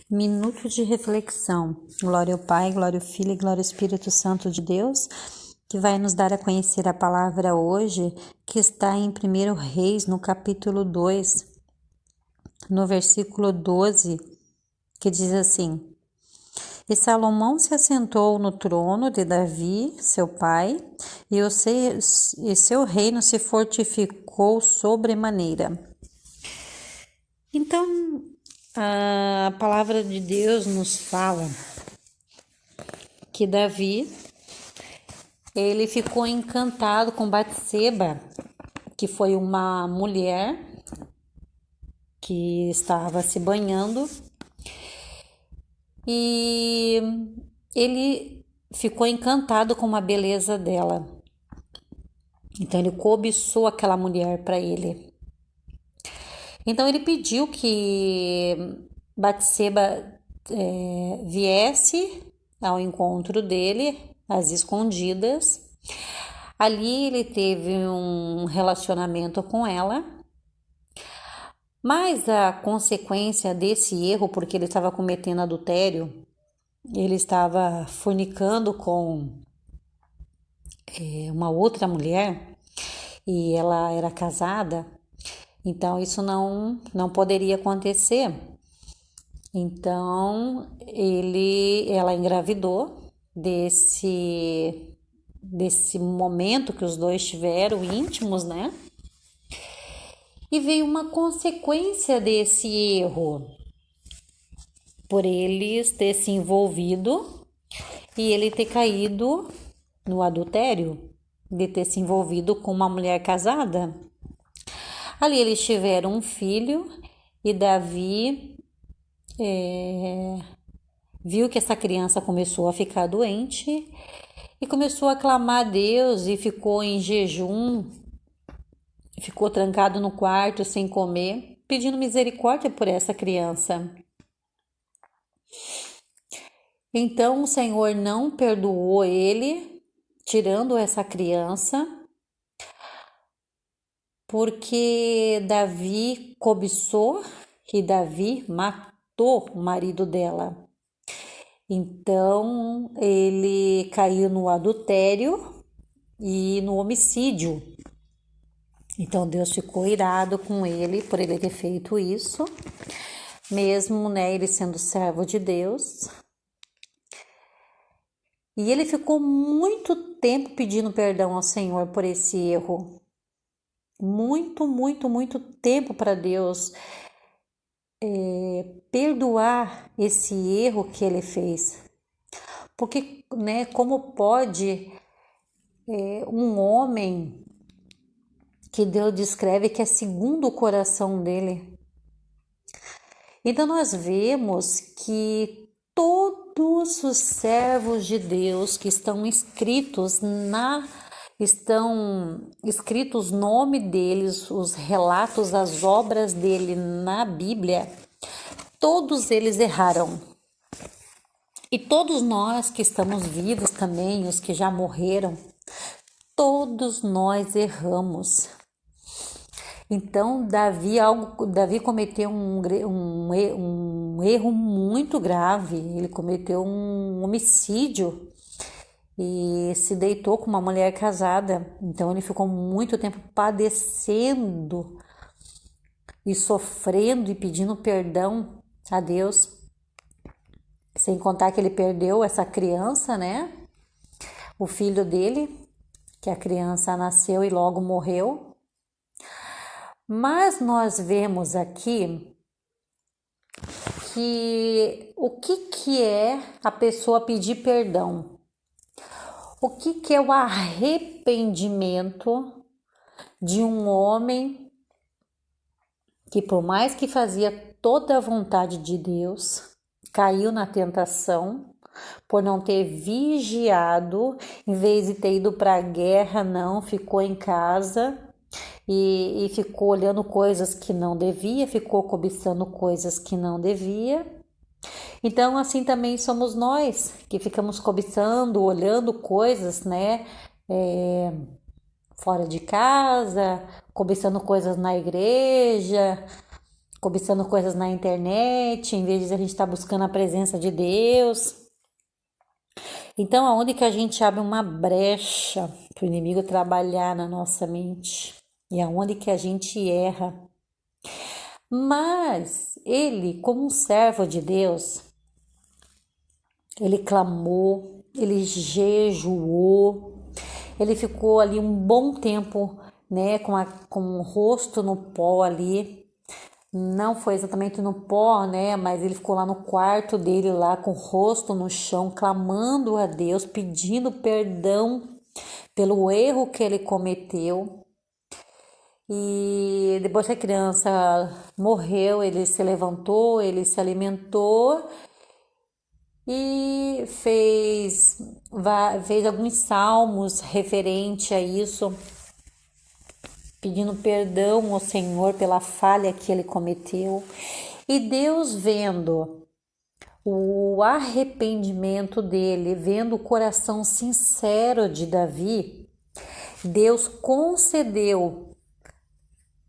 Minuto de reflexão. Glória ao Pai, glória ao Filho e glória ao Espírito Santo de Deus, que vai nos dar a conhecer a palavra hoje, que está em 1 Reis, no capítulo 2, no versículo 12, que diz assim: E Salomão se assentou no trono de Davi, seu pai, e seu reino se fortificou sobremaneira. Então, a palavra de Deus nos fala que Davi, ele ficou encantado com Batseba, que foi uma mulher que estava se banhando, e ele ficou encantado com a beleza dela. Então ele cobiçou aquela mulher para ele. Então ele pediu que Batseba viesse ao encontro dele, às escondidas. Ali ele teve um relacionamento com ela, mas a consequência desse erro, porque ele estava cometendo adultério, ele estava fornicando com uma outra mulher e ela era casada. Então, isso não poderia acontecer. Então, ela engravidou desse momento que os dois tiveram íntimos, né? E veio uma consequência desse erro, por eles ter se envolvido e ele ter caído no adultério, de ter se envolvido com uma mulher casada. Ali eles tiveram um filho e Davi viu que essa criança começou a ficar doente e começou a clamar a Deus e ficou em jejum, ficou trancado no quarto sem comer, pedindo misericórdia por essa criança. Então o Senhor não perdoou ele, tirando essa criança, porque Davi cobiçou e Davi matou o marido dela. Então ele caiu no adultério e no homicídio. Então Deus ficou irado com ele por ele ter feito isso, mesmo, ele sendo servo de Deus. E ele ficou muito tempo pedindo perdão ao Senhor por esse erro. Muito tempo para Deus perdoar esse erro que ele fez. Porque, como pode um homem que Deus descreve que é segundo o coração dele? Então nós vemos que todos os servos de Deus que estão escritos nome deles, os relatos, as obras dele na Bíblia, todos eles erraram. E todos nós que estamos vivos também, os que já morreram, todos nós erramos. Então Davi cometeu um erro muito grave. Ele cometeu um homicídio e se deitou com uma mulher casada. Então ele ficou muito tempo padecendo e sofrendo e pedindo perdão a Deus. Sem contar que ele perdeu essa criança, o filho dele, que a criança nasceu e logo morreu. Mas nós vemos aqui que o que é a pessoa pedir perdão? O que é o arrependimento de um homem que, por mais que fazia toda a vontade de Deus, caiu na tentação por não ter vigiado, em vez de ter ido para a guerra, ficou em casa e ficou olhando coisas que não devia, ficou cobiçando coisas que não devia. Então assim também somos nós, que ficamos cobiçando, olhando coisas, fora de casa, cobiçando coisas na igreja, cobiçando coisas na internet, em vez de a gente estar buscando a presença de Deus. Então, aonde que a gente abre uma brecha para o inimigo trabalhar na nossa mente? E aonde que a gente erra? Mas ele, como um servo de Deus, ele clamou, ele jejuou, ele ficou ali um bom tempo, né, com o rosto no pó ali. Não foi exatamente no pó, né, mas ele ficou lá no quarto dele, lá com o rosto no chão, clamando a Deus, pedindo perdão pelo erro que ele cometeu. E depois que a criança morreu, ele se levantou, ele se alimentou e fez alguns salmos referente a isso, pedindo perdão ao Senhor pela falha que ele cometeu. E Deus, vendo o arrependimento dele, vendo o coração sincero de Davi, Deus concedeu,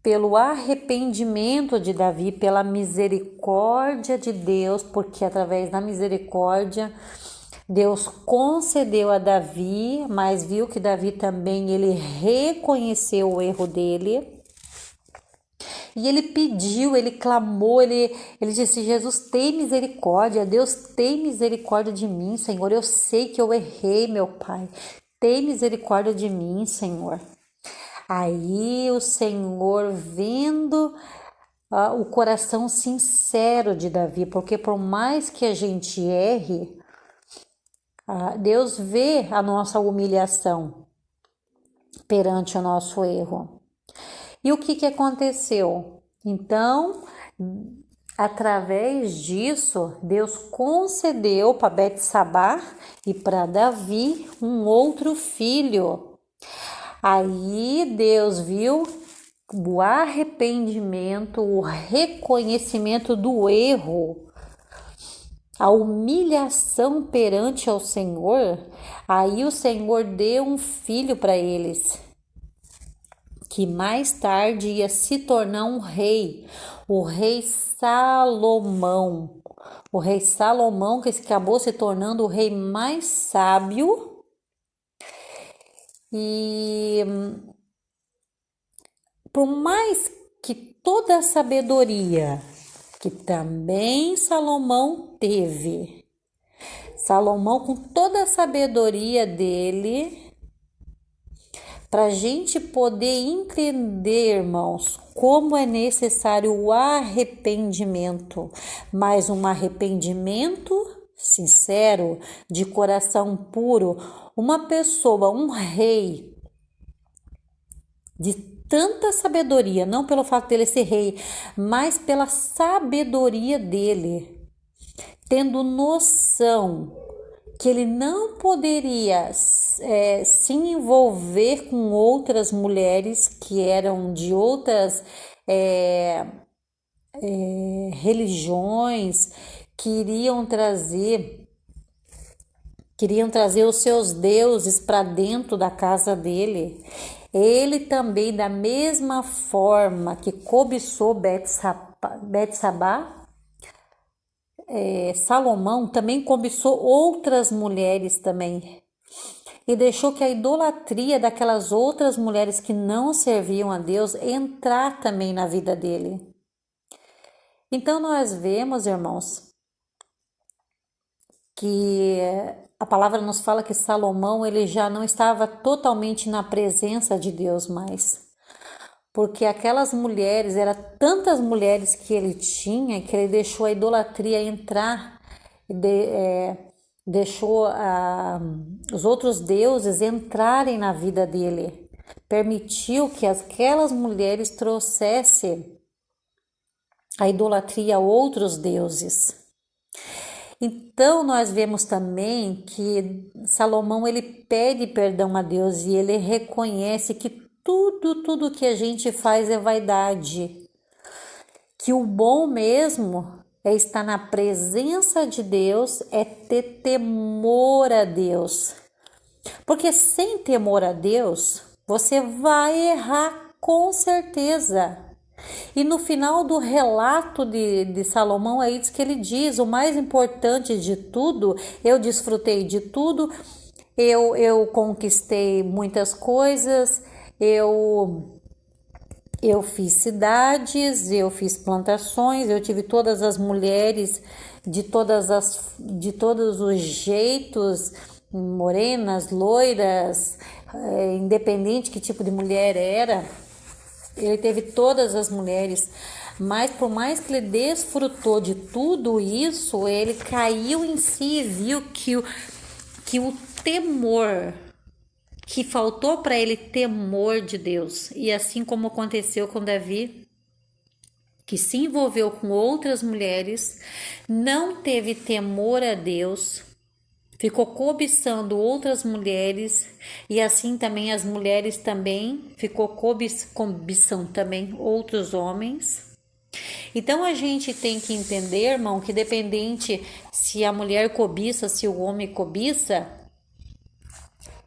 pelo arrependimento de Davi, pela misericórdia de Deus, porque através da misericórdia Deus concedeu a Davi, mas viu que Davi também ele reconheceu o erro dele. E ele pediu, ele clamou, ele disse: Jesus, tem misericórdia, Deus tem misericórdia de mim, Senhor. Eu sei que eu errei, meu Pai. Tem misericórdia de mim, Senhor. Aí o Senhor, vendo o coração sincero de Davi, porque por mais que a gente erre, Deus vê a nossa humilhação perante o nosso erro. E o que aconteceu? Então, através disso, Deus concedeu para Betsabá e para Davi um outro filho. Aí Deus viu o arrependimento, o reconhecimento do erro, a humilhação perante ao Senhor. Aí o Senhor deu um filho para eles, que mais tarde ia se tornar um rei, o rei Salomão. O rei Salomão, que acabou se tornando o rei mais sábio. E por mais que toda a sabedoria que também Salomão teve, Salomão com toda a sabedoria dele, para a gente poder entender, irmãos, como é necessário o arrependimento, mas um arrependimento sincero, de coração puro. Uma pessoa, um rei de tanta sabedoria, não pelo fato dele ser rei, mas pela sabedoria dele, tendo noção que ele não poderia se envolver com outras mulheres que eram de outras religiões, queriam trazer os seus deuses para dentro da casa dele. Ele também, da mesma forma que cobiçou Betsabá, Salomão também cobiçou outras mulheres também, e deixou que a idolatria daquelas outras mulheres que não serviam a Deus entrar também na vida dele. Então nós vemos, irmãos, que a palavra nos fala que Salomão ele já não estava totalmente na presença de Deus mais, porque aquelas mulheres, eram tantas mulheres que ele tinha, que ele deixou a idolatria entrar, deixou os outros deuses entrarem na vida dele, permitiu que aquelas mulheres trouxessem a idolatria a outros deuses. Então nós vemos também que Salomão ele pede perdão a Deus e ele reconhece que tudo que a gente faz é vaidade, que o bom mesmo é estar na presença de Deus, é ter temor a Deus, porque sem temor a Deus você vai errar com certeza. E no final do relato de Salomão, aí diz que ele diz: o mais importante de tudo, eu desfrutei de tudo, eu conquistei muitas coisas, eu fiz cidades, eu fiz plantações, eu tive todas as mulheres de todos os jeitos, morenas, loiras, independente que tipo de mulher era. Ele teve todas as mulheres, mas por mais que ele desfrutou de tudo isso, ele caiu em si e viu que o temor, que faltou para ele temor de Deus. E assim como aconteceu com Davi, que se envolveu com outras mulheres, não teve temor a Deus, ficou cobiçando outras mulheres, e assim também as mulheres também ficou cobiçando também outros homens. Então a gente tem que entender, irmão, que dependente se a mulher cobiça, se o homem cobiça,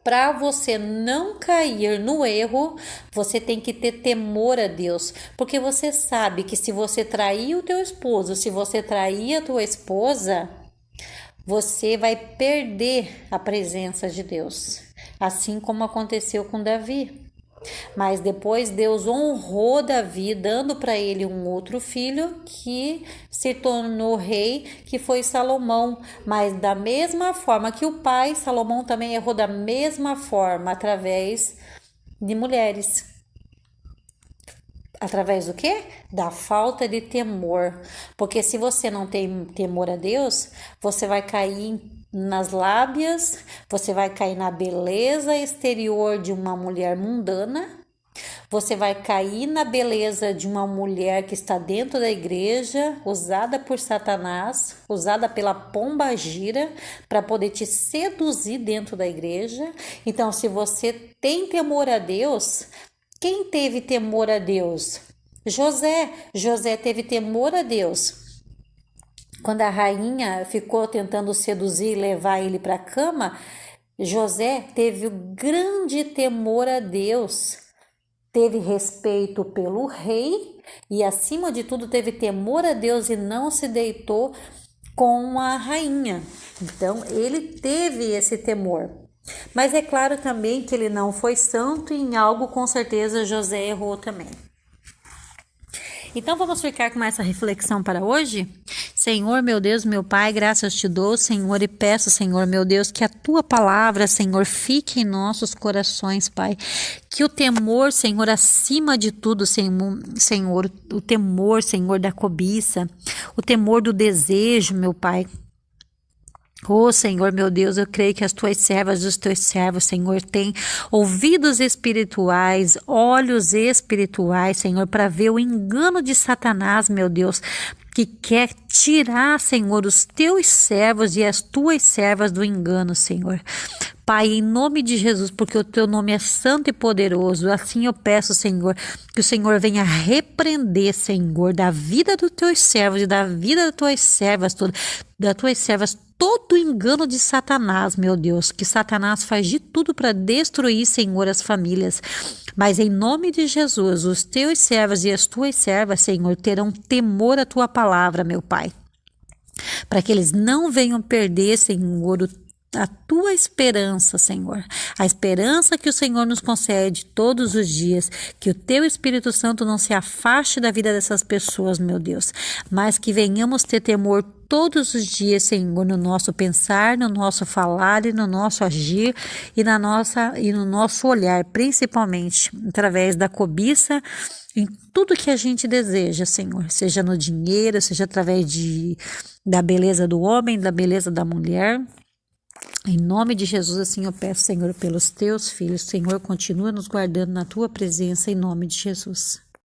para você não cair no erro, você tem que ter temor a Deus, porque você sabe que se você trair o teu esposo, se você trair a tua esposa, você vai perder a presença de Deus, assim como aconteceu com Davi. Mas depois Deus honrou Davi, dando para ele um outro filho que se tornou rei, que foi Salomão. Mas da mesma forma que o pai, Salomão também errou da mesma forma, através de mulheres. Através do quê? Da falta de temor. Porque se você não tem temor a Deus, você vai cair nas lábias, você vai cair na beleza exterior de uma mulher mundana, você vai cair na beleza de uma mulher que está dentro da igreja, usada por Satanás, usada pela pombagira para poder te seduzir dentro da igreja. Então, se você tem temor a Deus, quem teve temor a Deus? José teve temor a Deus. Quando a rainha ficou tentando seduzir e levar ele para a cama, José teve grande temor a Deus, teve respeito pelo rei e, acima de tudo, teve temor a Deus e não se deitou com a rainha. Então, ele teve esse temor. Mas é claro também que ele não foi santo e em algo com certeza José errou também. Então vamos ficar com essa reflexão para hoje? Senhor, meu Deus, meu Pai, graças te dou, Senhor, e peço, Senhor, meu Deus, que a tua palavra, Senhor, fique em nossos corações, Pai. Que o temor, Senhor, acima de tudo, Senhor, o temor, Senhor, da cobiça, o temor do desejo, meu Pai. Oh, Senhor, meu Deus, eu creio que as tuas servas e os teus servos, Senhor, têm ouvidos espirituais, olhos espirituais, Senhor, para ver o engano de Satanás, meu Deus, que quer tirar, Senhor, os teus servos e as tuas servas do engano, Senhor. Pai, em nome de Jesus, porque o teu nome é santo e poderoso, assim eu peço, Senhor, que o Senhor venha repreender, Senhor, da vida dos teus servos e da vida das tuas servas, todo o engano de Satanás, meu Deus, que Satanás faz de tudo para destruir, Senhor, as famílias. Mas em nome de Jesus, os teus servos e as tuas servas, Senhor, terão temor à tua palavra, meu Pai, para que eles não venham perder, Senhor, a tua esperança, Senhor, a esperança que o Senhor nos concede todos os dias, que o teu Espírito Santo não se afaste da vida dessas pessoas, meu Deus, mas que venhamos ter temor todos os dias, Senhor, no nosso pensar, no nosso falar e no nosso agir e no nosso olhar, principalmente através da cobiça em tudo que a gente deseja, Senhor, seja no dinheiro, seja através da beleza do homem, da beleza da mulher. Em nome de Jesus, assim eu peço, Senhor, pelos teus filhos. Senhor, continua nos guardando na tua presença, em nome de Jesus.